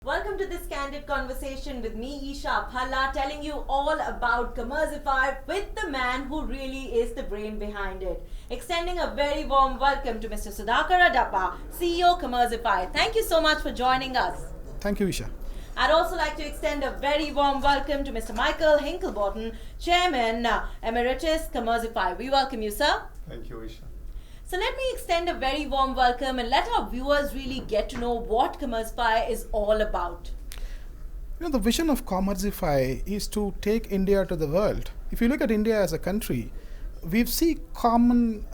Welcome to this candid conversation with me, Isha Phalla, telling you all about Commerzify with the man who really is the brain behind it. Extending a very warm welcome to Mr. Sudhakar Adappa, CEO Commerzify. Thank you so much for joining us. Thank you, Isha. I'd also like to extend a very warm welcome to Mr. Michael Hinklebottom, Chairman Emeritus Commerzify. We welcome you, sir. Thank you, Isha. So let me extend a very warm welcome and let our viewers really get to know what Commerzify is all about. The vision of Commerzify is to take India to the world. If you look at India as a country, we see common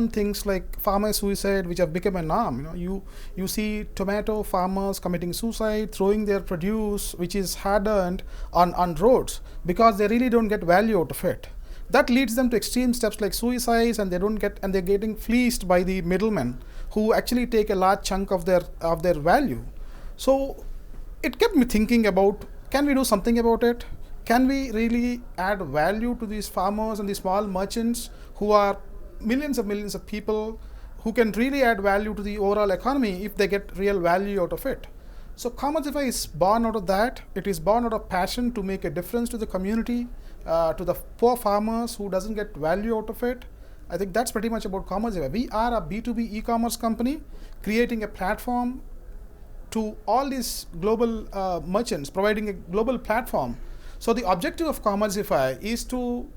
things like farmer suicide, which have become a norm. You see tomato farmers committing suicide, throwing their produce, which is hard-earned, on roads because they really don't get value out of it. That leads them to extreme steps like suicides, and they're getting fleeced by the middlemen who actually take a large chunk of their value. So it kept me thinking about, can we do something about it? Can we really add value to these farmers and these small merchants who are millions of people who can really add value to the overall economy if they get real value out of it? So Commerzify is born out of that. It is born out of passion to make a difference to the community, to the poor farmers who doesn't get value out of it. I think that's pretty much about Commerzify. We are a B2B e-commerce company creating a platform to all these global merchants, providing a global platform. So the objective of Commerzify is to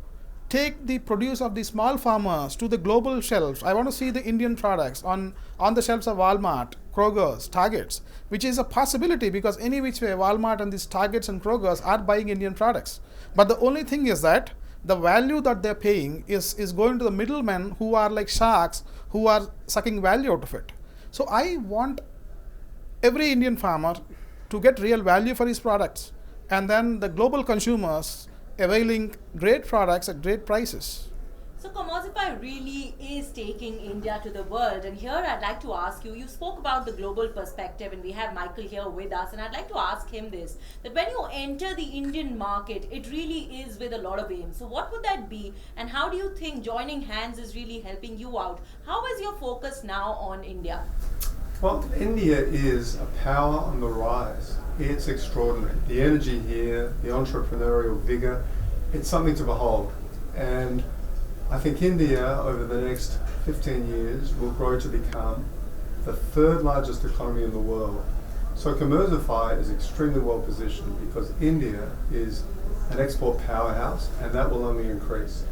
take the produce of the small farmers to the global shelves. I want to see the Indian products on the shelves of Walmart, Kroger's, Targets, which is a possibility because any which way Walmart and these Targets and Kroger's are buying Indian products. But the only thing is that the value that they're paying is going to the middlemen who are like sharks who are sucking value out of it. So I want every Indian farmer to get real value for his products, and then the global consumers availing great products at great prices. So Commerzify really is taking India to the world, and here I'd like to ask you, you spoke about the global perspective, and we have Michael here with us, and I'd like to ask him this, that when you enter the Indian market, it really is with a lot of aim. So what would that be, and how do you think joining hands is really helping you out? How is your focus now on India? Well, India is a power on the rise. It's extraordinary. The energy here, the entrepreneurial vigor, it's something to behold. And I think India, over the next 15 years, will grow to become the third largest economy in the world. So Commerzify is extremely well positioned because India is an export powerhouse, and that will only increase.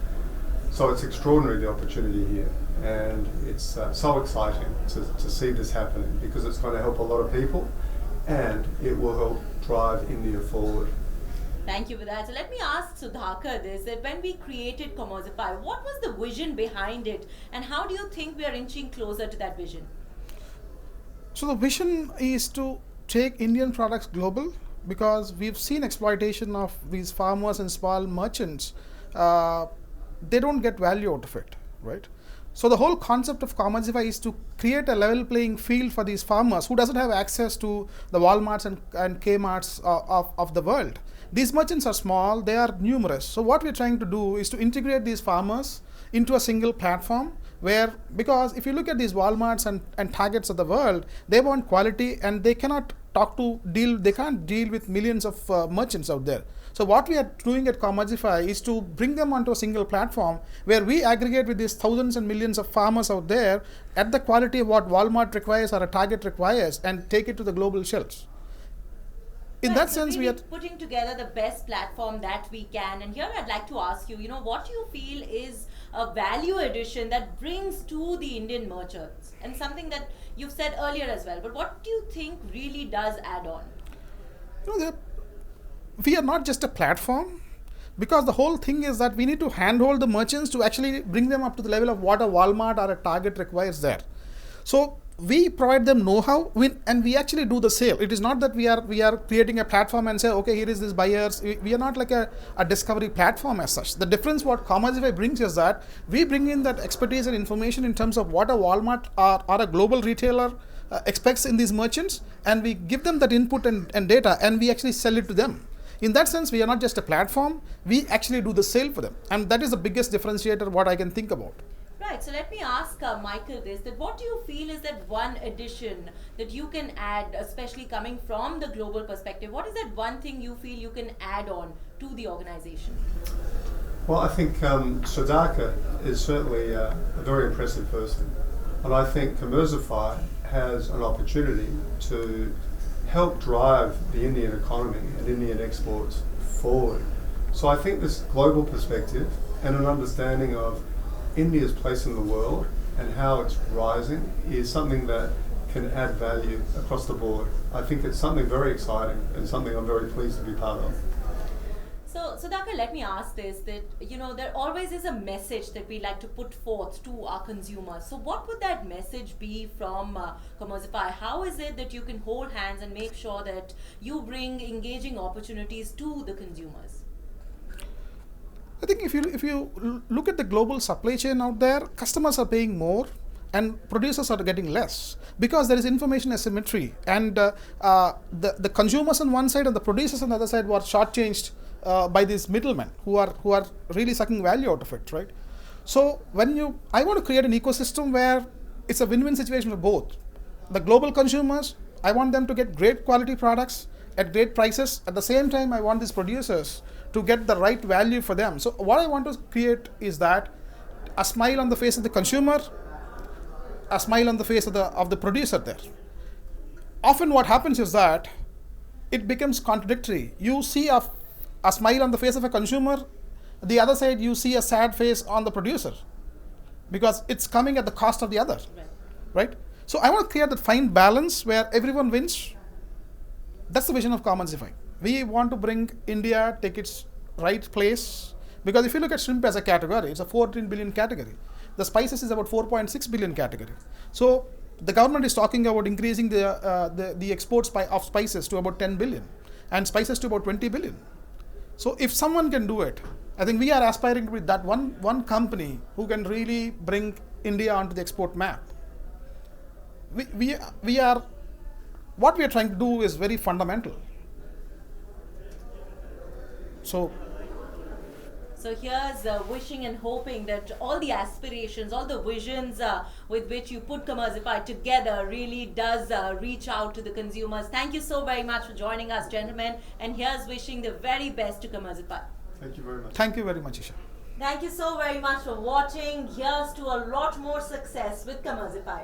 So it's extraordinary, the opportunity here. And it's so exciting to see this happening because it's going to help a lot of people and it will help drive India forward. Thank you for that. So let me ask Sudhakar this, that when we created Commerzify, what was the vision behind it, and how do you think we are inching closer to that vision? So the vision is to take Indian products global because we've seen exploitation of these farmers and small merchants. They don't get value out of it, right? So the whole concept of Commerzify is to create a level playing field for these farmers who doesn't have access to the Walmarts and Kmarts of the world. These merchants are small, they are numerous. So what we're trying to do is to integrate these farmers into a single platform where, because if you look at these Walmarts and Targets of the world, they want quality and they cannot they can't deal with millions of merchants out there. So what we are doing at Commerzify is to bring them onto a single platform where we aggregate with these thousands and millions of farmers out there at the quality of what Walmart requires or a Target requires and take it to the global shelves. In that sense, we are putting together the best platform that we can. And here I'd like to ask you, what do you feel is a value addition that brings to the Indian merchants? And something that you've said earlier as well, but what do you think really does add on? We are not just a platform, because the whole thing is that we need to handhold the merchants to actually bring them up to the level of what a Walmart or a Target requires there. So we provide them know-how and we actually do the sale. It is not that we are creating a platform and say, okay, here is this buyers. We are not like a discovery platform as such. The difference what Commerzify brings is that we bring in that expertise and information in terms of what a Walmart or a global retailer expects in these merchants, and we give them that input and data, and we actually sell it to them. In that sense, we are not just a platform, we actually do the sale for them. And that is the biggest differentiator what I can think about. Right. Right, so let me ask Michael this, that what do you feel is that one addition that you can add, especially coming from the global perspective? What is that one thing you feel you can add on to the organization? Well, I think Sudhakar is certainly a very impressive person. And I think Commerzify has an opportunity to help drive the Indian economy and Indian exports forward. So I think this global perspective and an understanding of India's place in the world and how it's rising is something that can add value across the board. I think it's something very exciting and something I'm very pleased to be part of. So, Sudhakar, let me ask this, that, there always is a message that we like to put forth to our consumers. So what would that message be from Commerzify? How is it that you can hold hands and make sure that you bring engaging opportunities to the consumers? I think if you look at the global supply chain out there, customers are paying more and producers are getting less because there is information asymmetry, and the consumers on one side and the producers on the other side were shortchanged by these middlemen who are really sucking value out of it, right? So I want to create an ecosystem where it's a win-win situation for both. The global consumers, I want them to get great quality products at great prices. At the same time, I want these producers to get the right value for them. So what I want to create is that a smile on the face of the consumer, a smile on the face of the producer there. Often what happens is that it becomes contradictory. You see a smile on the face of a consumer, the other side you see a sad face on the producer because it's coming at the cost of the other, right? So I want to create that fine balance where everyone wins. That's the vision of Commerzify. We want to bring India, take its right place, because if you look at shrimp as a category, it's a 14 billion category. The spices is about 4.6 billion category. So the government is talking about increasing the exports of spices to about 10 billion and spices to about 20 billion. So if someone can do it, I think we are aspiring to be that one company who can really bring India onto the export map. What we are trying to do is very fundamental. So here's wishing and hoping that all the aspirations, all the visions with which you put Commerzify together really does reach out to the consumers. Thank you so very much for joining us, gentlemen. And here's wishing the very best to Commerzify. Thank you very much. thank you very much, Isha. Thank you so very much for watching. Here's to a lot more success with Commerzify.